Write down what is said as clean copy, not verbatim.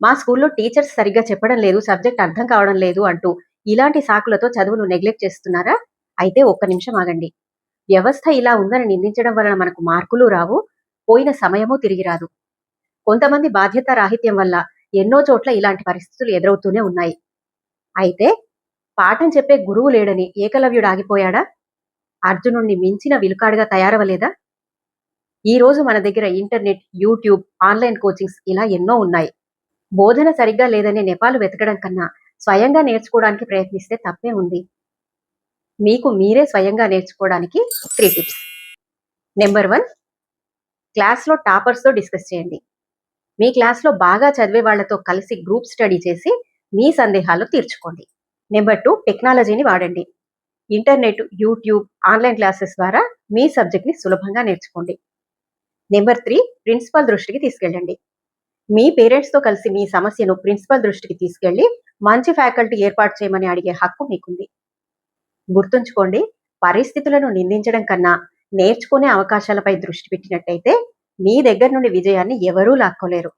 మా స్కూల్లో టీచర్స్ సరిగ్గా చెప్పడం లేదు, సబ్జెక్ట్ అర్థం కావడం లేదు అంటూ ఇలాంటి సాకులతో చదువును నెగ్లెక్ట్ చేస్తున్నారా? అయితే ఒక్క నిమిషం ఆగండి. వ్యవస్థ ఇలా ఉందని నిందించడం వలన మనకు మార్కులు రావు, పోయిన సమయమూ తిరిగి రాదు. కొంతమంది బాధ్యత రాహిత్యం వల్ల ఎన్నో చోట్ల ఇలాంటి పరిస్థితులు ఎదురవుతూనే ఉన్నాయి. అయితే పాఠం చెప్పే గురువు లేడని ఏకలవ్యుడు ఆగిపోయాడా? అర్జునుణ్ణి మించిన విలుకాడుగా తయారవలేదా? ఈ రోజు మన దగ్గర ఇంటర్నెట్, యూట్యూబ్, ఆన్లైన్ కోచింగ్స్ ఇలా ఎన్నో ఉన్నాయి. బోధన సరిగ్గా లేదనే నెపాలు వెతకడం కన్నా స్వయంగా నేర్చుకోవడానికి ప్రయత్నిస్తే తప్పే ఉంది. మీకు మీరే స్వయంగా నేర్చుకోవడానికి 3 టిప్స్. నెంబర్ 1, క్లాస్లో టాపర్స్తో డిస్కస్ చేయండి. మీ క్లాస్లో బాగా చదివే వాళ్లతో కలిసి గ్రూప్ స్టడీ చేసి మీ సందేహాలు తీర్చుకోండి. నెంబర్ 2, టెక్నాలజీని వాడండి. ఇంటర్నెట్, యూట్యూబ్, ఆన్లైన్ క్లాసెస్ ద్వారా మీ సబ్జెక్ట్ని సులభంగా నేర్చుకోండి. నెంబర్ 3, ప్రిన్సిపల్ దృష్టికి తీసుకెళ్ళండి. మీ పేరెంట్స్తో కలిసి మీ సమస్యను ప్రిన్సిపల్ దృష్టికి తీసుకెళ్లి మంచి ఫ్యాకల్టీ ఏర్పాటు చేయమని అడిగే హక్కు మీకుంది. గుర్తుంచుకోండి, పరిస్థితులను నిందించడం కన్నా నేర్చుకునే అవకాశాలపై దృష్టి పెట్టినట్టయితే మీ దగ్గర నుండి విజయాన్ని ఎవరూ లాక్కోలేరు.